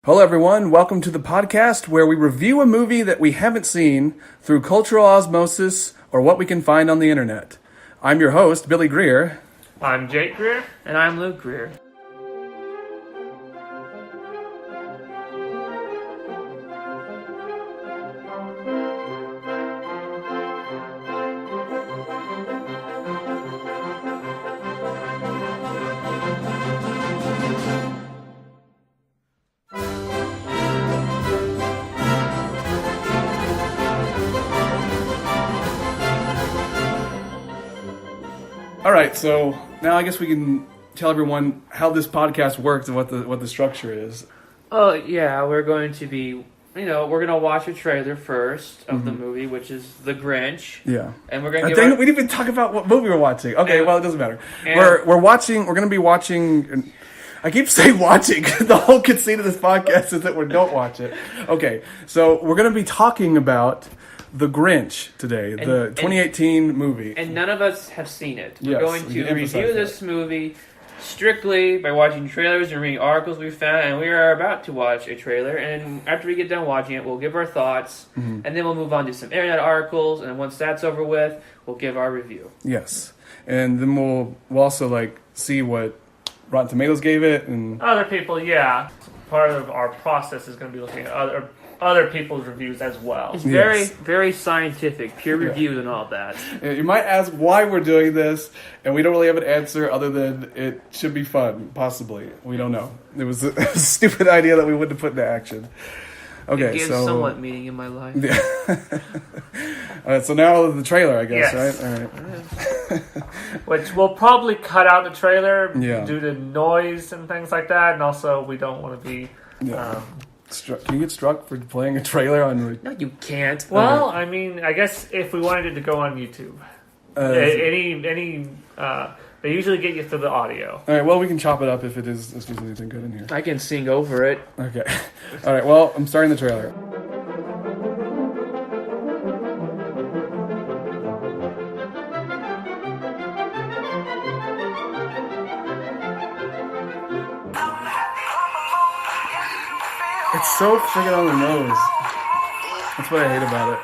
Hello, everyone. Welcome to the podcast where we review a movie that we haven't seen through cultural osmosis or what we can find on the internet. I'm your host, Billy Greer. I'm Jake Greer. And I'm Luke Greer. All right, so now I guess we can tell everyone how this podcast works and what the structure is. Oh, yeah, we're going to watch a trailer first of the movie, which is The Grinch. Yeah. And we're going We to didn't even talk about what movie we're watching. Okay, well, it doesn't matter. We're going to be watching... I keep saying watching. The whole conceit of this podcast is that we don't watch it. Okay, so we're going to be talking about The Grinch today, the 2018 movie. And none of us have seen it. We're Yes, going to review this movie strictly by watching trailers and reading articles we found, and we are about to watch a trailer, and after we get done watching it, we'll give our thoughts, and then we'll move on to some internet articles, and once that's over with, we'll give our review. Yes, and then we'll also see what Rotten Tomatoes gave it, and Other people, yeah. Part of our process is going to be looking at other people's reviews as well. It's very, very scientific, peer reviewed and all that. you might ask why we're doing this, and we don't really have an answer other than it should be fun, possibly. We don't know. It was a stupid idea that we wouldn't put into action. Okay, It gives somewhat meaning in my life. Yeah. All right, so now the trailer, I guess, Yes. right? All right. Which we'll probably cut out the trailer Yeah. due to noise and things like that, and also we don't want to be... Yeah. Can you get struck for playing a trailer on... No, you can't. Well, I mean, I guess if we wanted it to go on YouTube. They usually get you through the audio. All right, well, we can chop it up if there's anything good in here. I can sing over it. Okay. All right, well, I'm starting the trailer. It's so friggin' on the nose. That's what I hate about it.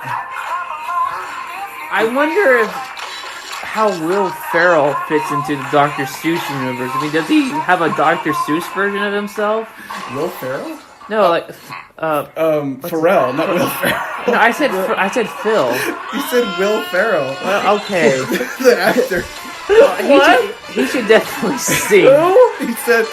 I wonder how Will Ferrell fits into the Dr. Seuss universe. I mean, does he have a Dr. Seuss version of himself? Will Ferrell? No, Pharrell, not Will Ferrell. No, I said Phil. You said Will Ferrell. Okay. The actor. He should definitely sing. Who? He said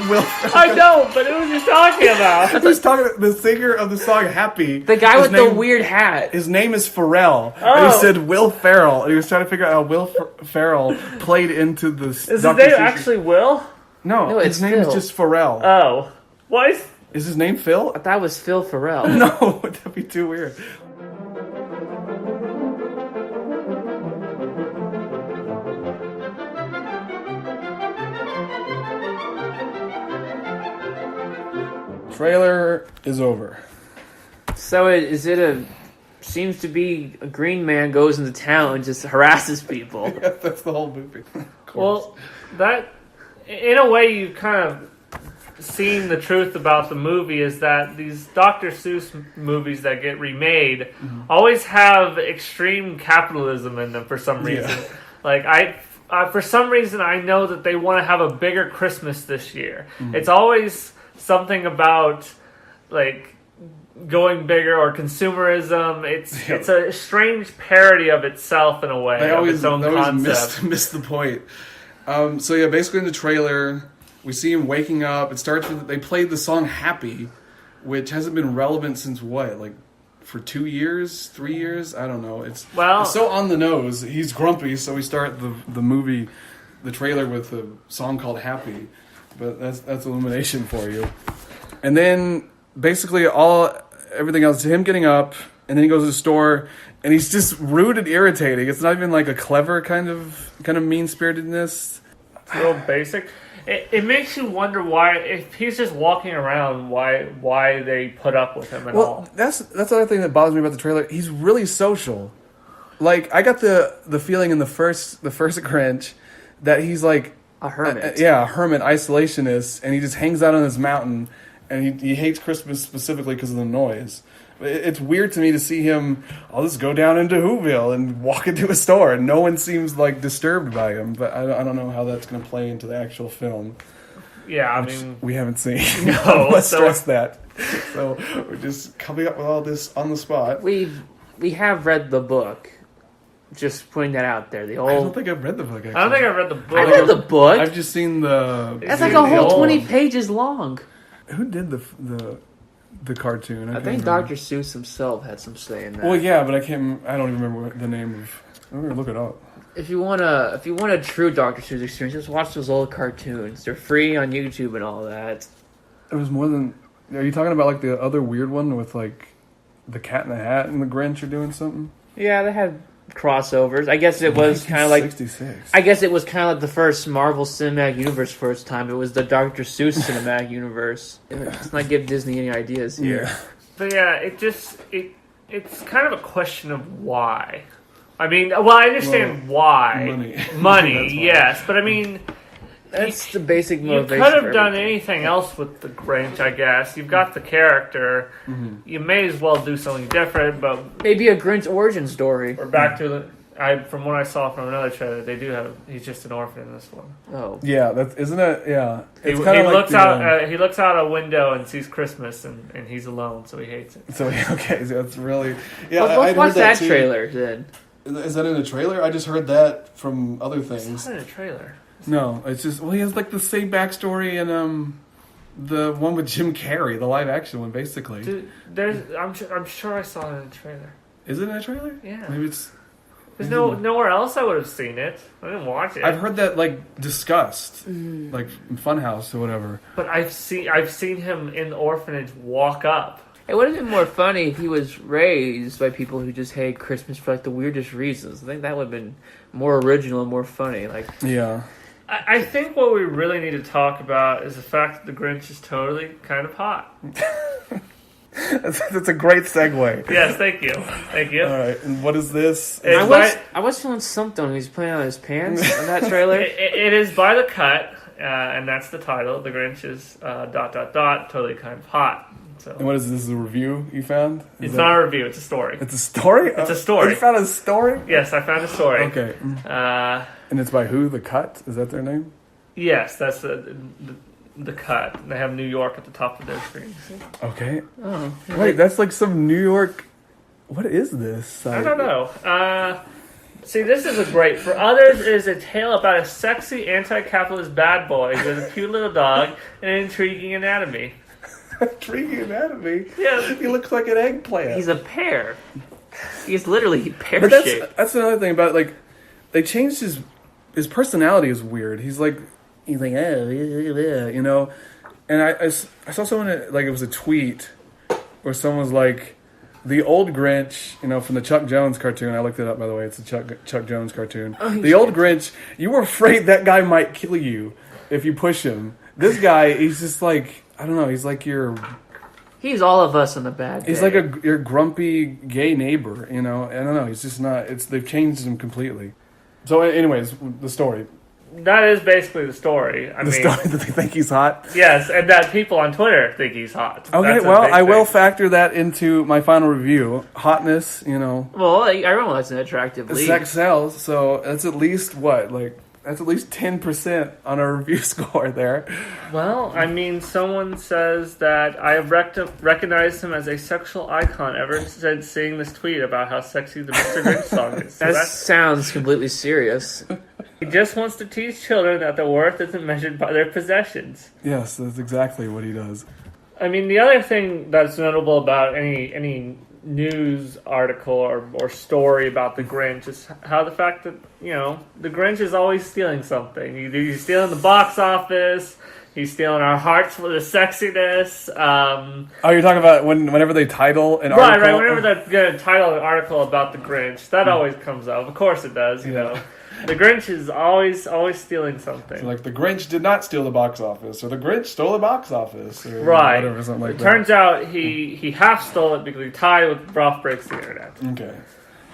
Will Ferrell. I know, but who was you talking about? He's talking about the singer of the song Happy. The guy with the weird hat. His name is Pharrell. Oh. And he said Will Ferrell. And he was trying to figure out how Will Ferrell played into the... Is his name actually Will? No, it's his name Phil. is just Pharrell. Oh. What is... Is his name Phil? I thought it was Phil Ferrell. No, that'd be too weird. Trailer is over. So seems to be a green man goes into town and just harasses people. Yeah, that's the whole movie. Well, that... In a way, you've kind of seen the truth about the movie is that these Dr. Seuss movies that get remade always have extreme capitalism in them for some reason. Yeah. Like, for some reason, I know that they want to have a bigger Christmas this year. It's always something about, like, going bigger or consumerism. It's a strange parody of itself in a way. They always concept. miss the point. So yeah, basically in the trailer, we see him waking up. It starts with they played the song "Happy," which hasn't been relevant since what, like for 2 years, 3 years? I don't know. It's so on the nose. He's grumpy, so we start the movie, the trailer with a song called "Happy," but that's Illumination for you. And then basically everything else is him getting up, and then he goes to the store, and he's just rude and irritating. It's not even like a clever kind of mean-spiritedness. It's real basic. It makes you wonder why, if he's just walking around, why they put up with him at all. That's the other thing that bothers me about the trailer. He's really social. Like, I got the feeling in the first Grinch that he's like a hermit. A hermit, isolationist, and he just hangs out on his mountain and he hates Christmas specifically because of the noise. It's weird to me to see him, I'll just go down into Whoville and walk into a store, and no one seems like disturbed by him. But I don't know how that's going to play into the actual film. Yeah, I mean, we haven't seen. No, Let's stress that. So we're just coming up with all this on the spot. We have read the book. Just putting that out there. I don't think I've read the book. Actually. I don't think I've read the book. I read the book. I've just seen the. That's like a whole 20 pages long. Who did the cartoon? I think Dr. Seuss himself had some say in that. Well, yeah, but I don't even remember the name of. I'm gonna look it up. If you want a true Dr. Seuss experience, just watch those old cartoons. They're free on YouTube and all that. It was more than. Are you talking about like the other weird one with like the Cat in the Hat and the Grinch are doing something? Yeah, they had crossovers. I guess it was kind of like 66. I guess it was kind of like the first Marvel Cinematic Universe first time. It was the Dr. Seuss Cinematic Universe. Let's not give Disney any ideas here. Yeah. But yeah, it's kind of a question of why. I mean, well, I understand why. Money, yes. But I mean, That's the basic you motivation. could have for done everything. anything else with the Grinch, I guess. You've got the character. You may as well do something different, but Maybe a Grinch origin story. we're back to from what I saw from another trailer, they do have, he's just an orphan in this one. Oh. Yeah, isn't it? Yeah. He, It's kinda like looks the, out. He looks out a window and sees Christmas, and he's alone, so he hates it. So okay, so that's really. Yeah, Let's I'd watch heard that too. trailer then. Is that in a trailer? I just heard that from other It's things. not in a trailer. No, it's just he has like the same backstory and the one with Jim Carrey, the live action one, basically. Dude, I'm sure I saw it in a trailer. Is it in a trailer? Yeah. Maybe it's. There's nowhere else I would have seen it. I didn't watch it. I've heard that like discussed, like in Funhouse or whatever. But I've seen him in the orphanage walk up. It would have been more funny if he was raised by people who just hate Christmas for like the weirdest reasons. I think that would have been more original and more funny. Like, Yeah. I think what we really need to talk about is the fact that the Grinch is totally kind of hot. That's a great segue. Yes, thank you. Thank you. All right, and what is this? I was feeling something when he was playing on his pants in that trailer. It is by the cut, and that's the title. The Grinch is ... totally kind of hot. So And what is this? This is a review you found? it's not a review. It's a story. It's a story? It's a story. You found a story? Yes, I found a story. Okay. Uh, And it's by who? The Cut? Is that their name? yes, that's the cut. They have New York at the top of their screen. Okay. Oh, Wait, that's like some New York... What is this? I don't know. See, this is a great. For others, it is a tale about a sexy anti-capitalist bad boy with a cute little dog and an intriguing anatomy. Intriguing anatomy? Yeah. He looks like an eggplant. he's a pear. He's literally But pear-shaped. that's another thing about it. Like, they changed his personality is weird. He's like, oh, you know. And I saw someone, like, it was a tweet where someone was like, the old Grinch, you know, from the Chuck Jones cartoon. I looked it up, by the way. It's a Chuck Jones cartoon. The old Grinch, you were afraid that guy might kill you if you push him. This guy, he's just like, I don't know. He's like He's all of us on the bad day. he's like your grumpy gay neighbor. You know, I don't know. He's just not. They've changed him completely. So, anyways, the story. That is basically the story. I The mean, story that they think he's hot. yes, and that people on Twitter think he's hot. Okay, That's a well, big I will thing. factor that into my final review. Hotness, you know, Well, everyone likes an attractive lead. sex sells. So that's at least what, like, that's at least 10% on our review score there. Well, I mean, someone says that I have recognized him as a sexual icon ever since seeing this tweet about how sexy the Mr. Grinch song is. So That sounds completely serious. he just wants to teach children that their worth isn't measured by their possessions. Yes, that's exactly what he does. I mean, the other thing that's notable about any news article or story about the Grinch is how the fact that, you know, the Grinch is always stealing something. He's stealing the box office. He's stealing our hearts for the sexiness. Oh, you're talking about whenever they title an article? Right. Whenever they're going to title an article about the Grinch, that always comes up. Of course it does, you know. The Grinch is always stealing something. So, like, the Grinch did not steal the box office, or the Grinch stole the box office, or Right. whatever, something like It that. turns out he half stole it because he tied with Ralph Breaks the Internet. Okay.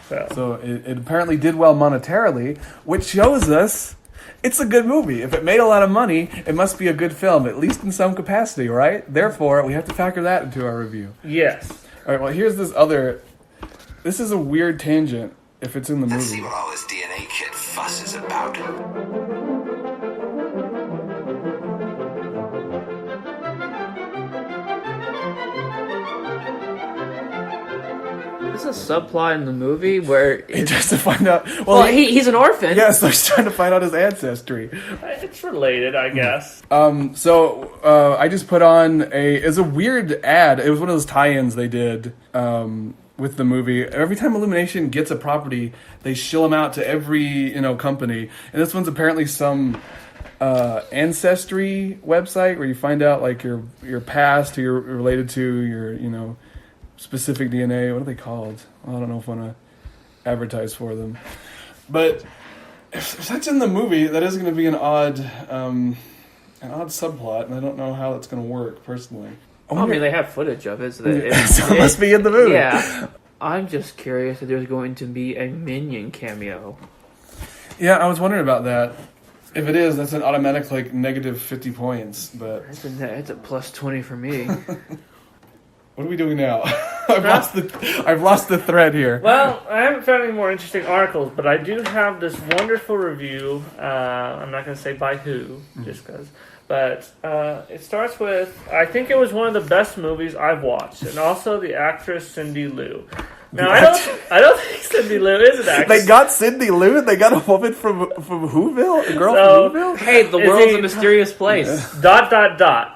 So So it apparently did well monetarily, which shows us it's a good movie. If it made a lot of money, it must be a good film, at least in some capacity, right? Therefore, we have to factor that into our review. Yes. All right, well, here's this other... This is a weird tangent, if it's in the Let's see movie. what all this DNA kid fuss is about. There's a subplot in the movie where He tries to find out... well, he's an orphan. Yeah, so he's trying to find out his ancestry. It's related, I guess. So I just put on it's a weird ad. It was one of those tie-ins they did with the movie. Every time Illumination gets a property, they shill them out to every company. And this one's apparently some ancestry website where you find out like your past, who you're related to, your specific DNA. What are they called? I don't know if I want to advertise for them. But if that's in the movie, that is going to be an odd subplot, and I don't know how that's going to work personally. I mean, they have footage of it, so, So it must be in the movie. Yeah. I'm just curious if there's going to be a Minion cameo. Yeah, I was wondering about that. If it is, that's an automatic negative 50 points. But It's a plus 20 for me. what are we doing now? I've lost the thread here. Well, I haven't found any more interesting articles, but I do have this wonderful review. I'm not going to say by who, just because. But it starts with, I think it was one of the best movies I've watched, and also the actress Cindy Lou. Now, I don't think Cindy Lou is an actress. They got Cindy Lou, and they got a woman from Whoville? A girl from Whoville? Hey, the world's a mysterious place. ...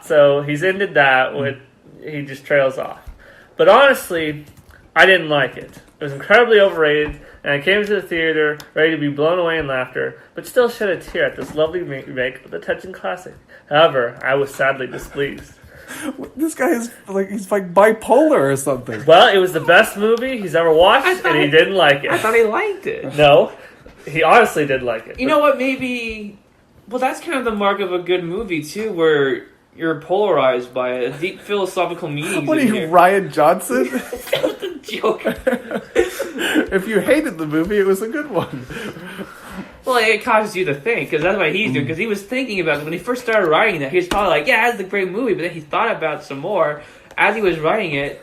So he's ended that with, he just trails off. But honestly, I didn't like it. It was incredibly overrated, and I came to the theater ready to be blown away in laughter, but still shed a tear at this lovely remake of the touching classic. However, I was sadly displeased. This guy is he's like bipolar or something. Well, it was the best movie he's ever watched, and he didn't like it. I thought he liked it. No, he honestly did like it. You know what, maybe... Well, that's kind of the mark of a good movie, too, where you're polarized by it. A deep philosophical meaning. What are you, Ryan Johnson? That was a joke. If you hated the movie, it was a good one. Well, it causes you to think, because that's what he's doing. Because he was thinking about it. When he first started writing that, he was probably like, yeah, that's a great movie. But then he thought about it some more. As he was writing it,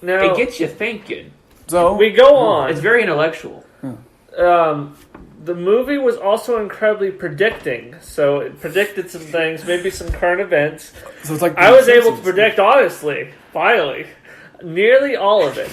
Now, it gets you thinking. So we go on. It's very intellectual. The movie was also incredibly predicting, so it predicted some things, maybe some current events. So it's like I was able to predict, honestly, finally, nearly all of it.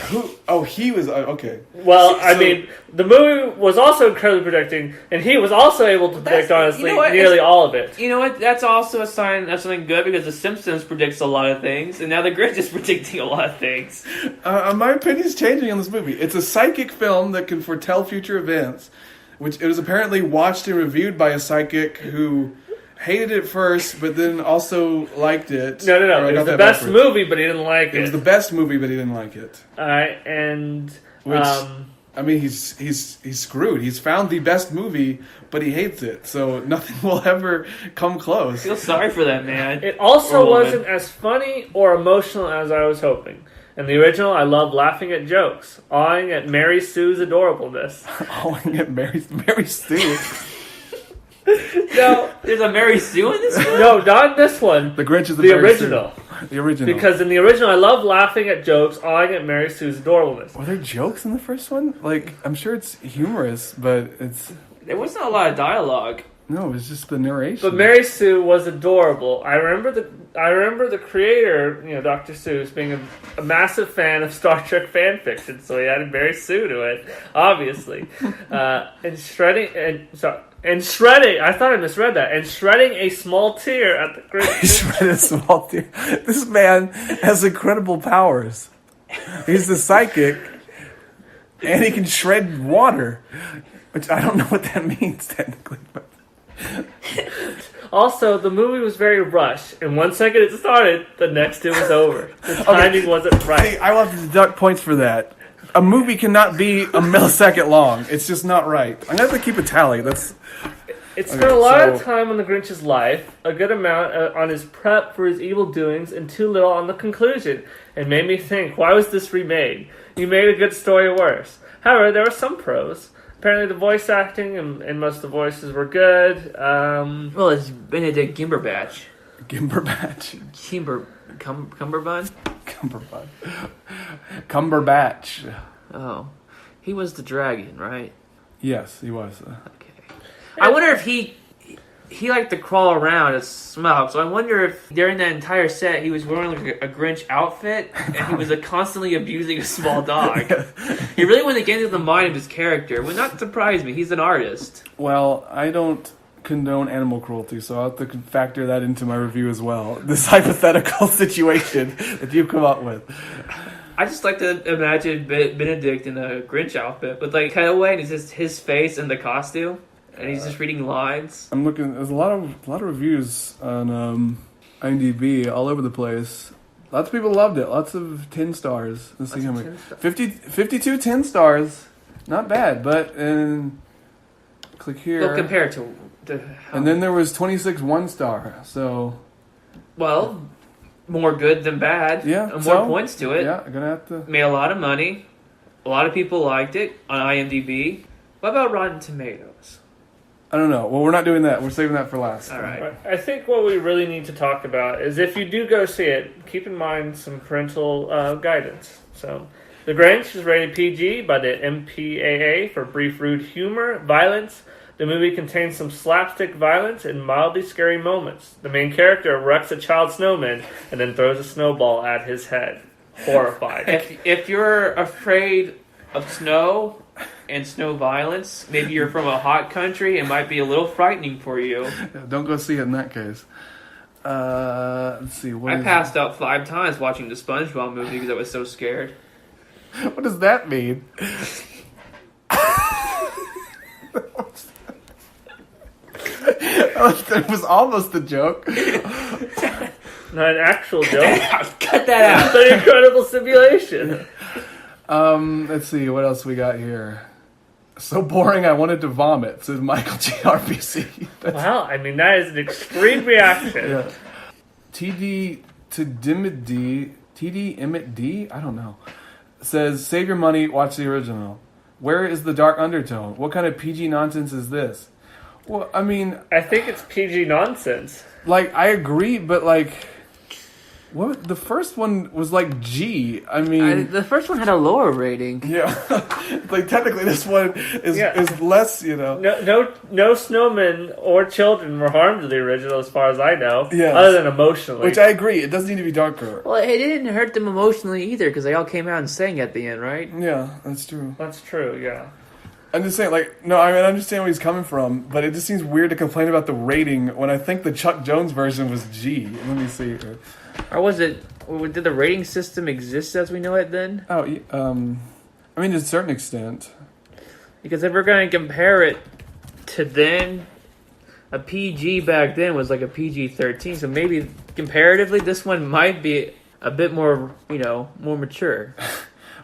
He was okay. Well, I mean, the movie was also incredibly predicting, and he was also able to predict, honestly, nearly all of it. You know what? That's also a sign of something good, because The Simpsons predicts a lot of things, and now The Grinch is predicting a lot of things. My opinion is changing on this movie. It's a psychic film that can foretell future events, which it was apparently watched and reviewed by a psychic who hated it first, but then also liked it. No. It was the best movie, but he didn't like it. It was the best movie, but he didn't like it. Alright, and... Which, I mean, he's screwed. He's found the best movie, but he hates it. So nothing will ever come close. I feel sorry for that man. It also wasn't as funny or emotional as I was hoping. In the original, I loved laughing at jokes, awing at Mary Sue's adorableness. Awing at Mary Sue. No, there's a Mary Sue in this one? No, not in this one. The Grinch is the original. The original. Because in the original, I love laughing at jokes, awing at Mary Sue's adorableness. Were there jokes in the first one? I'm sure it's humorous, but it's... There wasn't a lot of dialogue. No, it was just the narration. But Mary Sue was adorable. I remember the creator, Dr. Seuss, being a massive fan of Star Trek fan fiction, so he added Mary Sue to it, obviously. And shredding, I thought I misread that, and shredding a small tear at the great... He shredded a small tear. This man has incredible powers. He's the psychic, and he can shred water, which I don't know what that means, technically, but... Also, the movie was very rushed, and 1 second it started, the next it was over. The timing wasn't right. See, I will have to deduct points for that. A movie cannot be a millisecond long. It's just not right. I'm gonna have to keep a tally. It spent a lot of time on the Grinch's life, a good amount on his prep for his evil doings, and too little on the conclusion. It made me think, why was this remade? You made a good story worse. However, there were some pros. Apparently the voice acting and most of the voices were good. Well, it's Benedict Cumberbatch. Cumberbatch. Cumberbatch? Cumberbatch. Oh. He was the dragon, right? Yes, he was. Okay. I wonder if he liked to crawl around and smell. So I wonder if during that entire set he was wearing like a Grinch outfit and he was constantly abusing a small dog. He really went against the mind of his character. It would not surprise me. He's an artist. Well, I don't condone animal cruelty, so I'll have to factor that into my review as well. This hypothetical situation that you've come up with. I just like to imagine Benedict in a Grinch outfit with like cutaway and it's just his face in the costume. And he's just reading lines. I'm looking. There's a lot of reviews on IMDb all over the place. Lots of people loved it. Lots of 10 stars. Let's see how many. 52 10 stars. Not bad, but click here. Well, compared to and then there was 26 1-star. So. Well, more good than bad. Yeah. And more points to it. Yeah, I'm gonna have to. Made a lot of money. A lot of people liked it on IMDb. What about Rotten Tomatoes? I don't know. Well, we're not doing that. We're saving that for last. All right. I think what we really need to talk about is if you do go see it, keep in mind some parental guidance. So, The Grinch is rated PG by the MPAA for brief rude humor, violence. The movie contains some slapstick violence and mildly scary moments. The main character wrecks a child snowman and then throws a snowball at his head. Horrified. If you're afraid of snow and snow violence, maybe you're from a hot country, it might be a little frightening for you. Don't go see it in that case. Let's see. I passed out 5 times watching the SpongeBob movie because I was so scared. What does that mean? It was almost a joke. Not an actual joke. Cut that out. It's an incredible simulation. Let's see, what else we got here? So boring I wanted to vomit, says Michael G. RBC. Wow, I mean, that is an extreme reaction. Yeah. TD Emmett D? I don't know. Says, save your money, watch the original. Where is the dark undertone? What kind of PG nonsense is this? Well, I mean... I think it's PG nonsense. Like, I agree, but like... What? The first one was like G. I mean... the first one had a lower rating. Yeah. Like, technically this one is less, you know... No snowmen or children were harmed in the original as far as I know. Yes. Other than emotionally. Which I agree. It doesn't need to be darker. Well, it didn't hurt them emotionally either because they all came out and sang at the end, right? Yeah, that's true. That's true, yeah. I'm just saying, like, no, I mean, I understand where he's coming from, but it just seems weird to complain about the rating when I think the Chuck Jones version was G. Let me see. Or was it... Did the rating system exist as we know it then? Oh, I mean, to a certain extent. Because if we're going to compare it to then, a PG back then was like a PG-13, so maybe comparatively this one might be a bit more, more mature.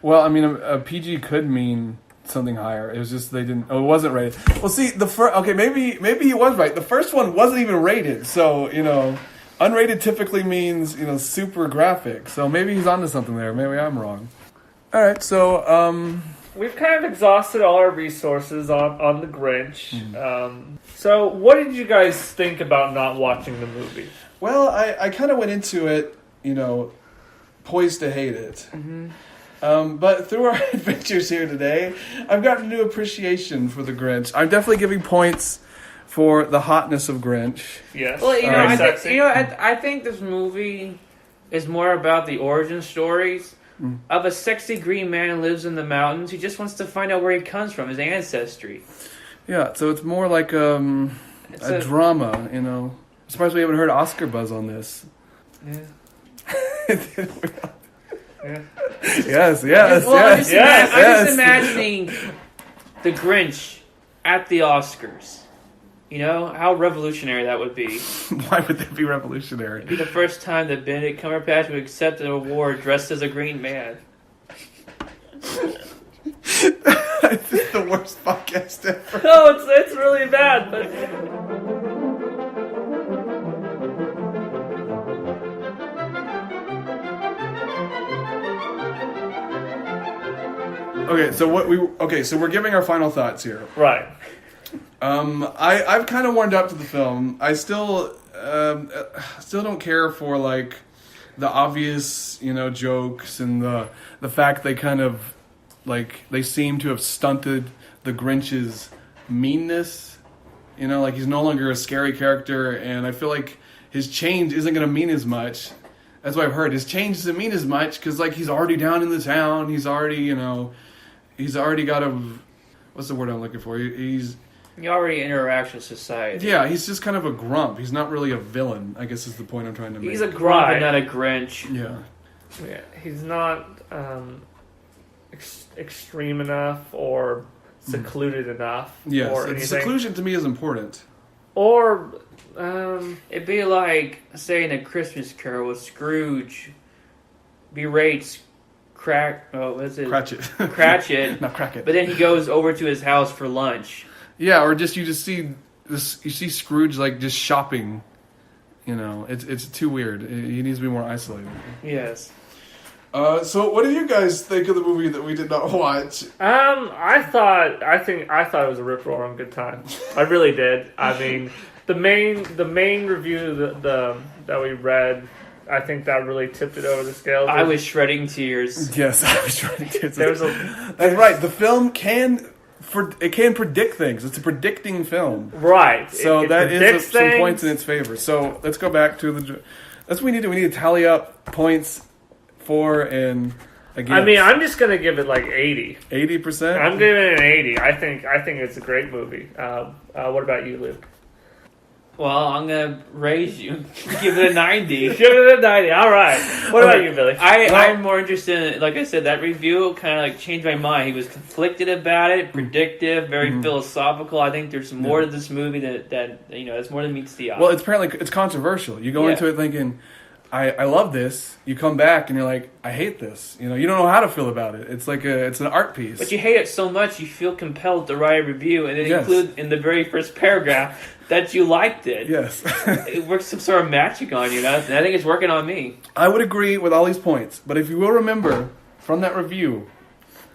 Well, I mean, a PG could mean something higher. It was just they didn't... Oh, it wasn't rated. Well, see, okay, maybe he was right. The first one wasn't even rated, so, unrated typically means, super graphic. So maybe he's onto something there. Maybe I'm wrong. All right, so... We've kind of exhausted all our resources on the Grinch. So what did you guys think about not watching the movie? Well, I kind of went into it, poised to hate it. Mm-hmm. But through our adventures here today, I've gotten a new appreciation for the Grinch. I'm definitely giving points for the hotness of Grinch. Yes. Well, sexy. I think this movie is more about the origin stories of a sexy green man who lives in the mountains. He just wants to find out where he comes from, his ancestry. Yeah, so it's more like a drama, I'm surprised we haven't heard Oscar buzz on this. Yeah. Yeah. Yes. I'm just imagining the Grinch at the Oscars. How revolutionary that would be. Why would that be revolutionary? It'd be the first time that Benedict Cumberbatch would accept an award dressed as a green man. This is the worst podcast ever. No, it's really bad, but... So we're giving our final thoughts here. Right. I've kind of warmed up to the film. I still don't care for like the obvious, jokes and the fact they kind of like they seem to have stunted the Grinch's meanness. Like he's no longer a scary character, and I feel like his change isn't going to mean as much. That's what I've heard. His change doesn't mean as much because like he's already down in the town. He's already got a, what's the word I'm looking for? He already interacts with society. Yeah, he's just kind of a grump. He's not really a villain, I guess is the point I'm trying to make. He's a grump and not a Grinch. Yeah. Yeah, he's not extreme enough or secluded enough. Yes, or anything. seclusion to me is important. Or it'd be like saying A Christmas Carol with Scrooge berates Cratchit. Not Crackit. But then he goes over to his house for lunch. Yeah, or you see Scrooge like just shopping. It's too weird. He needs to be more isolated. Yes. So what do you guys think of the movie that we did not watch? I thought it was a rip-roaring good time. I really did. I mean, the main review that we read, I think that really tipped it over the scales. I was shredding tears. Yes, I was shredding tears. That's right. The film can predict things. It's a predicting film. Right. So that is some points in its favor. So let's go back to that's what we need to. We need to tally up points for and against. I mean, I'm just gonna give it like 80. 80%? I'm giving it an 80. I think it's a great movie. What about you, Luke? Well, I'm gonna raise you. Give it a 90. Give it a 90. All right. What about you, Billy? I'm more interested in, like I said, that review kind of like changed my mind. He was conflicted about it, predictive, very philosophical. I think there's more to this movie that it's more than meets the eye. Well, it's controversial. You go into it thinking, I love this. You come back and you're like, I hate this. You don't know how to feel about it. It's like it's an art piece. But you hate it so much, you feel compelled to write a review and then include in the very first paragraph that you liked it. Yes. It works some sort of magic on you, and I think it's working on me. I would agree with all these points, but if you will remember from that review,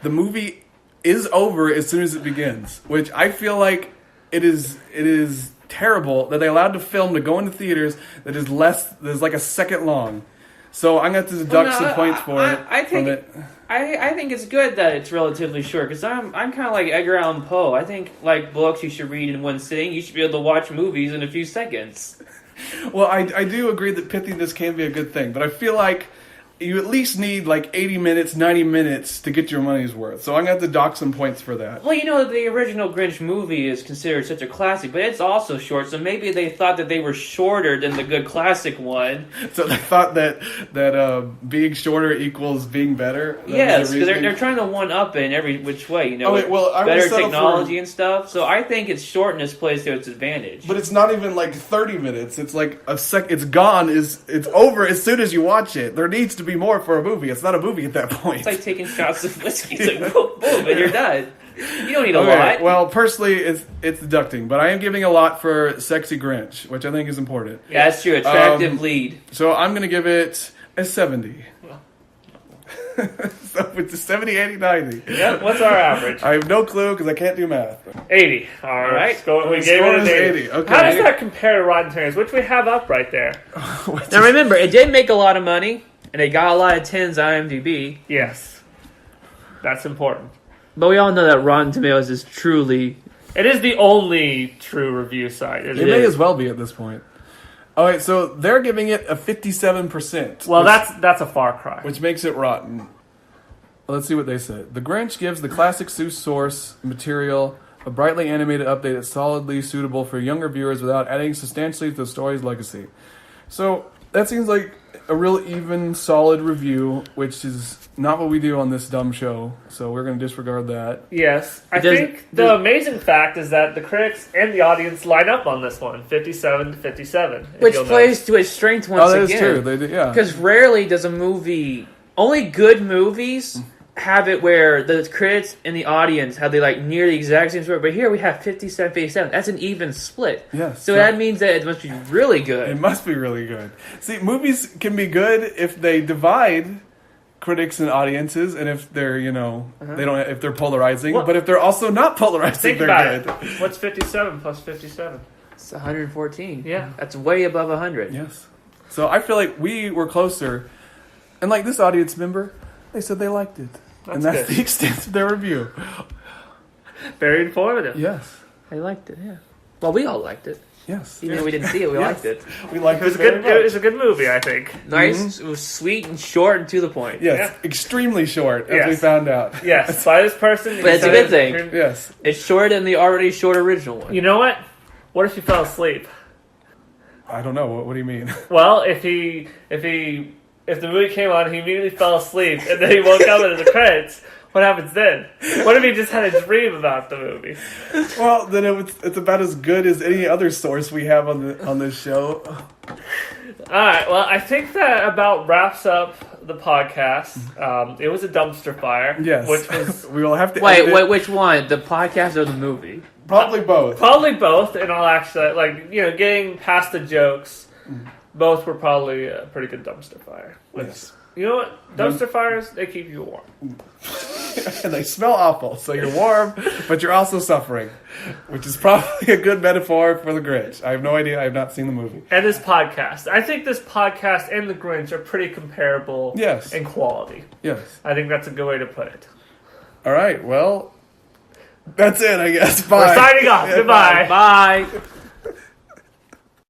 the movie is over as soon as it begins, which I feel like it is terrible that they allowed the film to go into theaters that is like a second long. So I'm going to have to deduct some points for it. I think it's good that it's relatively short because I'm kind of like Edgar Allan Poe. I think like books you should read in one sitting. You should be able to watch movies in a few seconds. Well, I do agree that pithiness can be a good thing, but I feel like you at least need like 80 minutes, 90 minutes to get your money's worth. So I'm going to have to dock some points for that. Well, the original Grinch movie is considered such a classic, but it's also short, so maybe they thought that they were shorter than the good classic one. So they thought that being shorter equals being better? Yes, because they're trying to one-up it in every which way, better technology and stuff. So I think it's shortness plays to its advantage. But it's not even like 30 minutes. It's like it's gone. It's over as soon as you watch it. There needs to be more for a movie. It's not a movie at that point. It's like taking shots of whiskey. It's like boom, boom, and you're done. You don't need a lot. Well, personally, it's deducting, but I am giving a lot for Sexy Grinch, which I think is important. Yeah, that's true. Attractive lead. So I'm going to give it a 70. So it's a 70, 80, 90. Yep, what's our average? I have no clue because I can't do math. 80. All right. We gave it an 80. Okay. How does that compare to Rotten Tomatoes, which we have up right there? Now remember, it did make a lot of money, and it got a lot of 10s on IMDb. Yes. That's important. But we all know that Rotten Tomatoes is truly... It is the only true review site. It may as well be at this point. All right, so they're giving it a 57%. Well, that's a far cry. Which makes it rotten. Let's see what they said. The Grinch gives the classic Seuss source material a brightly animated update that's solidly suitable for younger viewers without adding substantially to the story's legacy. So that seems like a real even, solid review, which is not what we do on this dumb show. So we're going to disregard that. Yes. I think the amazing fact is that the critics and the audience line up on this one, 57 to 57. Which plays to its strength once again. Oh, that is true. They do, yeah. Because rarely does a movie... Only good movies have it where the critics and the audience have near the exact same score. But here we have 57-57. That's an even split. Yes. So that means that it must be really good. It must be really good. See, movies can be good if they divide critics and audiences, and if they're they don't if they're polarizing, but if they're also not polarizing, Think they're about good. it. What's 57 plus 57? It's 114. Yeah. That's way above 100. Yes. So I feel like we were closer, and like this audience member, they said they liked it, and that's good. the extent of their review. Very informative. Yes. I liked it, yeah. Well, we all liked it. Yes. Even though we didn't see it, we liked it. We liked It was it a very good. It was much. a good movie, I think. Nice. It was sweet and short and to the point. Yes. Extremely short, as we Yes. found out. Yes, by this person. But it's a good thing. Yes. It's shorter than the already short original one. You know what? What if he fell asleep? I don't know. What do you mean? Well, if the movie came on, he immediately fell asleep, and then he woke up into the credits. What happens then? What if he just had a dream about the movie? Well, then it's about as good as any other source we have on this show. All right. Well, I think that about wraps up the podcast. It was a dumpster fire. Yes. Which was We will have to Wait, edit it. which one? The podcast or the movie? Probably both. probably both. In all actually, getting past the jokes, both were probably a pretty good dumpster fire. Which, Yes. you know what? Dumpster fires, they keep you warm. And they smell awful, so you're warm, but you're also suffering, which is probably a good metaphor for the Grinch. I have no idea. I have not seen the movie. And this podcast. I think this podcast and The Grinch are pretty comparable Yes. in quality. Yes. I think that's a good way to put it. All right. Well, that's it, I guess. Bye. We're signing off. Yeah, Goodbye. Bye.